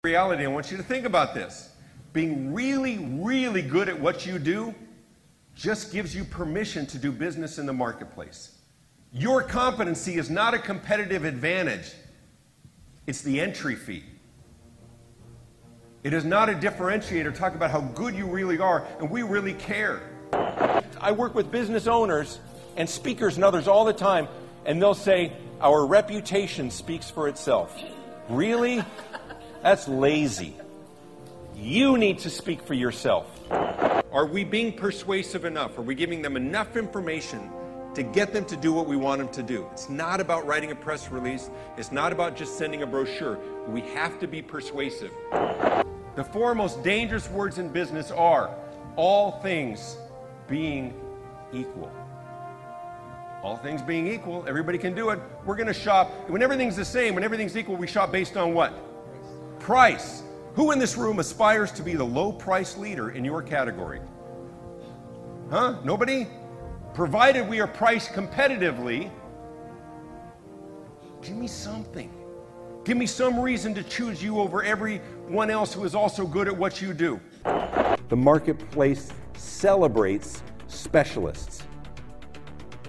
Reality, I want you to think about this. Being really, really good at what you do just gives you permission to do business in the marketplace. Your competency is not a competitive advantage. It's the entry fee. It is not a differentiator. Talk about how good you really are, and we really care. I work with business owners and speakers and others all the time, and they'll say, our reputation speaks for itself. Really? That's lazy. You need to speak for yourself. Are we being persuasive enough? Are we giving them enough information to get them to do what we want them to do? It's not about writing a press release. It's not about just sending a brochure. We have to be persuasive. The four most dangerous words in business are all things being equal. All things being equal, everybody can do it. We're going to shop. When everything's the same, when everything's equal, we shop based on what? Price. Who in this room aspires to be the low price leader in your category? Huh? Nobody? Provided we are priced competitively, give me something. Give me some reason to choose you over everyone else who is also good at what you do. The marketplace celebrates specialists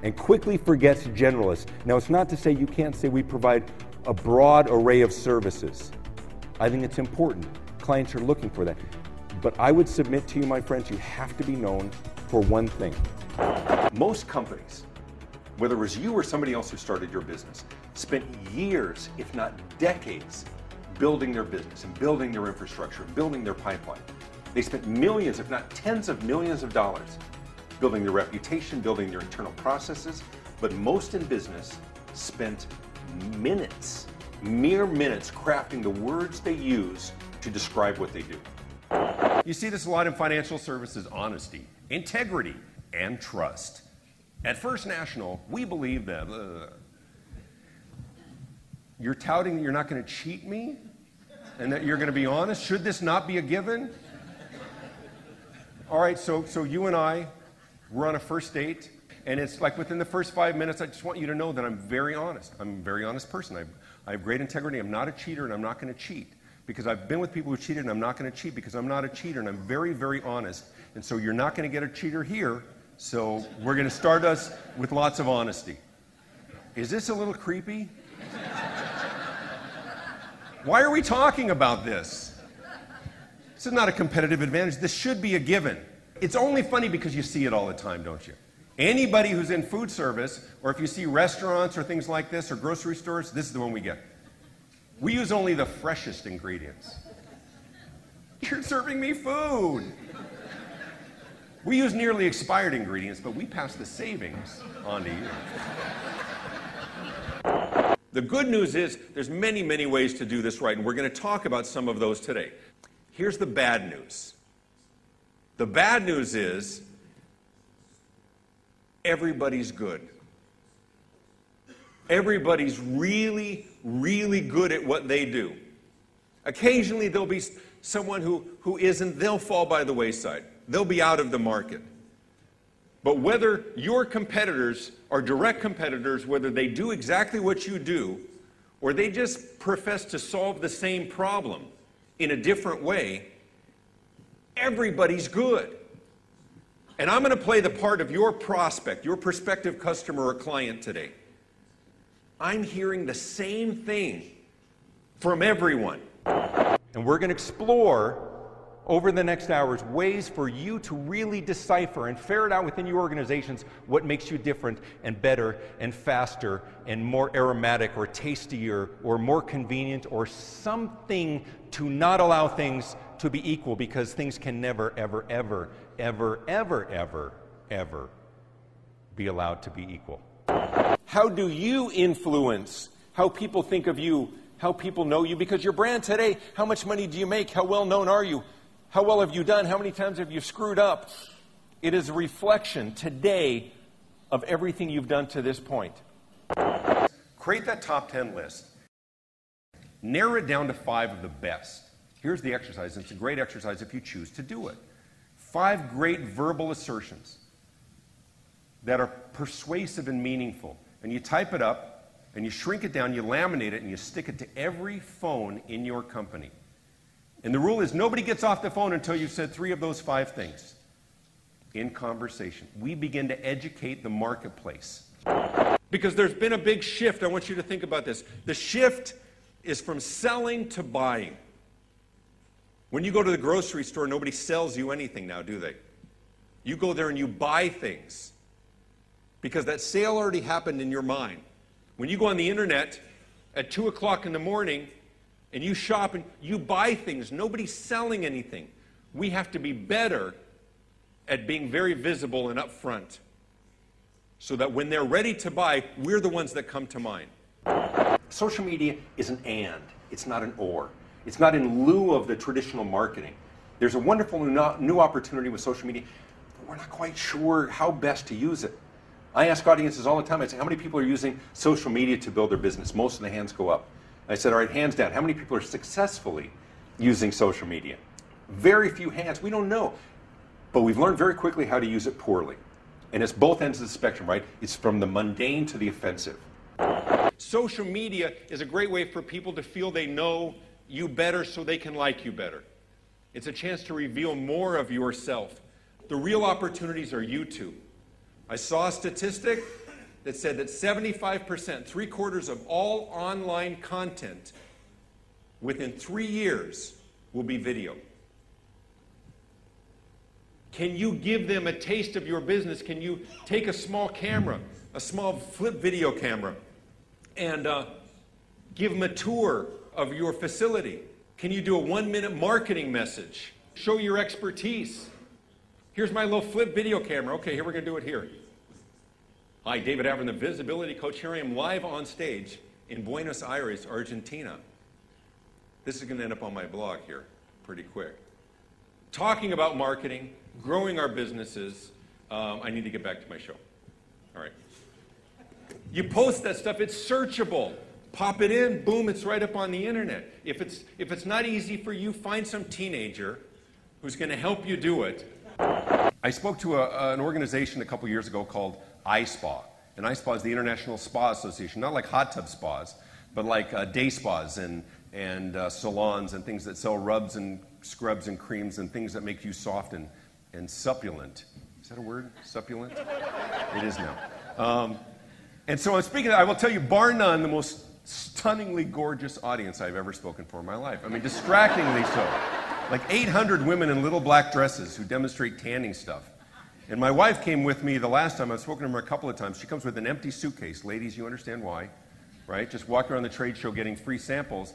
and quickly forgets generalists. Now, it's not to say you can't say we provide a broad array of services. I think it's important. Clients are looking for that. But I would submit to you, my friends, you have to be known for one thing. Most companies, whether it was you or somebody else who started your business, spent years, if not decades, building their business and building their infrastructure, building their pipeline. They spent millions, if not tens of millions of dollars, building their reputation, building their internal processes. But most in business spent minutes, mere minutes, crafting the words they use to describe what they do. You see this a lot in financial services: honesty, integrity, and trust. At First National, we believe that you're touting that you're not going to cheat me and that you're going to be honest. Should this not be a given? All right, so you and I, we're on a first date, and it's like within the first 5 minutes, I just want you to know that I'm very honest. I'm a very honest person. I have great integrity. I'm not a cheater, and I'm not going to cheat. Because I've been with people who cheated, and I'm not going to cheat because I'm not a cheater, and I'm very, very honest. And so you're not going to get a cheater here, so we're going to start us with lots of honesty. Is this a little creepy? Why are we talking about this? This is not a competitive advantage. This should be a given. It's only funny because you see it all the time, don't you? Anybody who's in food service, or if you see restaurants or things like this, or grocery stores, this is the one we get. We use only the freshest ingredients. You're serving me food. We use nearly expired ingredients, but we pass the savings on to you. The good news is there's many, many ways to do this right, and we're going to talk about some of those today. Here's the bad news. The bad news is everybody's good. Everybody's really, really good at what they do. Occasionally there'll be someone who isn't, they'll fall by the wayside. They'll be out of the market. But whether your competitors are direct competitors, whether they do exactly what you do, or they just profess to solve the same problem in a different way, everybody's good. And I'm going to play the part of your prospect, your prospective customer or client today. I'm hearing the same thing from everyone. And we're going to explore over the next hours ways for you to really decipher and ferret out within your organizations what makes you different and better and faster and more aromatic or tastier or more convenient or something to not allow things to be equal, because things can never, ever, ever, ever, ever, ever, ever be allowed to be equal. How do you influence how people think of you, how people know you? Because your brand today, how much money do you make? How well known are you? How well have you done? How many times have you screwed up? It is a reflection today of everything you've done to this point. Create that top 10 list. Narrow it down to 5 of the best. Here's the exercise. It's a great exercise if you choose to do it. 5 great verbal assertions that are persuasive and meaningful. And you type it up, and you shrink it down, you laminate it, and you stick it to every phone in your company. And the rule is nobody gets off the phone until you've said 3 of those 5 things. In conversation, we begin to educate the marketplace. Because there's been a big shift. I want you to think about this. The shift is from selling to buying. When you go to the grocery store, nobody sells you anything now, do they? You go there and you buy things. Because that sale already happened in your mind. When you go on the internet at 2 o'clock in the morning and you shop and you buy things, nobody's selling anything. We have to be better at being very visible and upfront so that when they're ready to buy, we're the ones that come to mind. Social media is an and, it's not an or. It's not in lieu of the traditional marketing. There's a wonderful new opportunity with social media, but we're not quite sure how best to use it. I ask audiences all the time, I say, how many people are using social media to build their business? Most of the hands go up. I said, all right, hands down, how many people are successfully using social media? Very few hands, we don't know. But we've learned very quickly how to use it poorly. And it's both ends of the spectrum, right? It's from the mundane to the offensive. Social media is a great way for people to feel they know you better so they can like you better. It's a chance to reveal more of yourself. The real opportunities are YouTube. I saw a statistic that said that 75%, 3/4 of all online content within 3 years will be video. Can you give them a taste of your business? Can you take a small camera, a small flip video camera, and give them a tour of your facility? Can you do a 1-minute marketing message? Show your expertise. Here's my little flip video camera. Okay, here we're going to do it here. Hi, David Avrin, the visibility coach. Here I am live on stage in Buenos Aires, Argentina. This is going to end up on my blog here pretty quick. Talking about marketing, growing our businesses. I need to get back to my show. All right. You post that stuff, it's searchable. Pop it in, boom, it's right up on the internet. If it's not easy for you, find some teenager who's going to help you do it. I spoke to an organization a couple years ago called iSpa. And iSpa is the International Spa Association, not like hot tub spas, but like day spas and salons and things that sell rubs and scrubs and creams and things that make you soft and succulent. Is that a word? Succulent? It is now. And so I'm speaking, I will tell you, bar none, the most stunningly gorgeous audience I've ever spoken for in my life. I mean, distractingly so. Like 800 women in little black dresses who demonstrate tanning stuff. And my wife came with me the last time. I've spoken to her a couple of times. She comes with an empty suitcase. Ladies, you understand why, right? Just walk around the trade show getting free samples.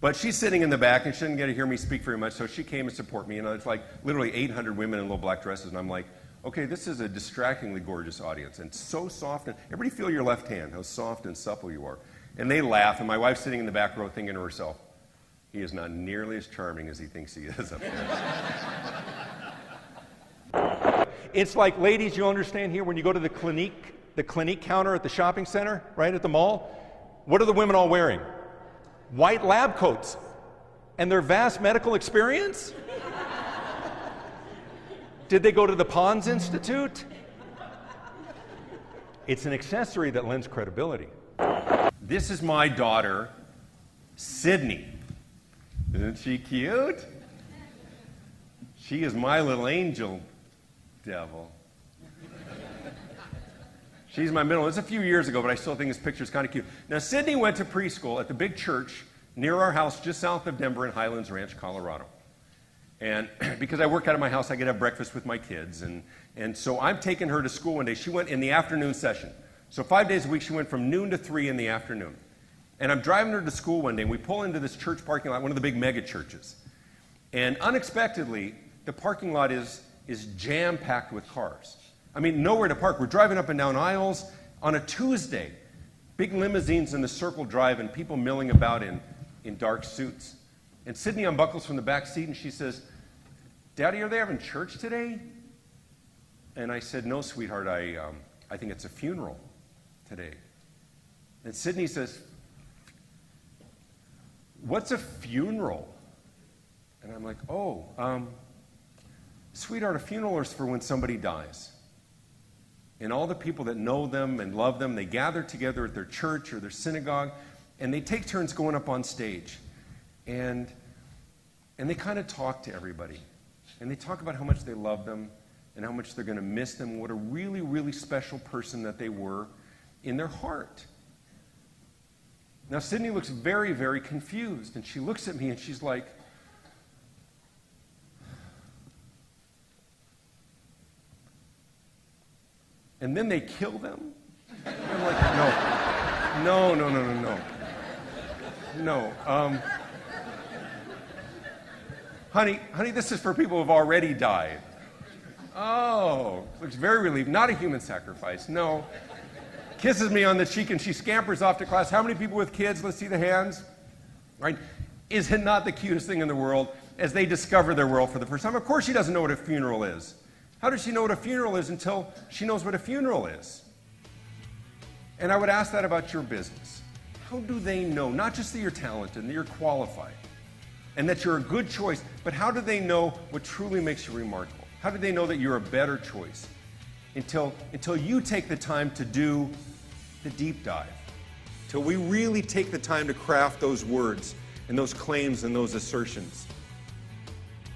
But she's sitting in the back, and she didn't get to hear me speak very much, so she came to support me. And it's like literally 800 women in little black dresses, and I'm like, okay, this is a distractingly gorgeous audience, and so soft. And everybody feel your left hand, how soft and supple you are. And they laugh, and my wife's sitting in the back row thinking to herself, he is not nearly as charming as he thinks he is up there. It's like, ladies, you understand here, when you go to the Clinique counter at the shopping center, right, at the mall, what are the women all wearing? White lab coats. And their vast medical experience? Did they go to the Pons Institute? It's an accessory that lends credibility. This is my daughter, Sydney. Isn't she cute? She is my little angel devil. She's my middle. It's a few years ago, but I still think this picture is kind of cute. Now, Sydney went to preschool at the big church near our house just south of Denver in Highlands Ranch, Colorado. And because I work out of my house, I get to have breakfast with my kids. And so I'm taking her to school one day. She went in the afternoon session. So 5 days a week, she went from noon to 3 in the afternoon. And I'm driving her to school one day, and we pull into this church parking lot, one of the big mega churches. And unexpectedly, the parking lot is jam-packed with cars. I mean, nowhere to park. We're driving up and down aisles on a Tuesday. Big limousines in the circle drive and people milling about in dark suits. And Sydney unbuckles from the back seat and she says, Daddy, are they having church today? And I said, no, sweetheart, I think it's a funeral today. And Sydney says, what's a funeral? And I'm like, sweetheart, a funeral is for when somebody dies. And all the people that know them and love them, they gather together at their church or their synagogue, and they take turns going up on stage. And And they kind of talk to everybody. And they talk about how much they love them and how much they're going to miss them, what a really, really special person that they were in their heart. Now, Sydney looks very, very confused, and she looks at me and she's like, and then they kill them? And I'm like, no. Honey, this is for people who have already died. Oh, looks very relieved. Not a human sacrifice, no. Kisses me on the cheek and she scampers off to class. How many people with kids? Let's see the hands. Right? Is it not the cutest thing in the world as they discover their world for the first time? Of course she doesn't know what a funeral is. How does she know what a funeral is until she knows what a funeral is? And I would ask that about your business. How do they know, not just that you're talented and that you're qualified and that you're a good choice, but how do they know what truly makes you remarkable? How do they know that you're a better choice? Until you take the time to do the deep dive. Till we really take the time to craft those words and those claims and those assertions.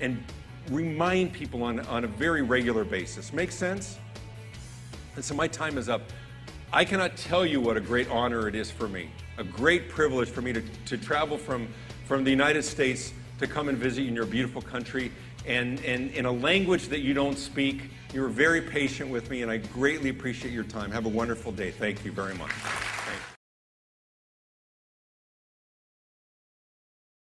And remind people on a very regular basis. Make sense? And so my time is up. I cannot tell you what a great honor it is for me, a great privilege for me to travel from the United States to come and visit in your beautiful country, and in a language that you don't speak. You were very patient with me, and I greatly appreciate your time. Have a wonderful day. Thank you very much. Thank you.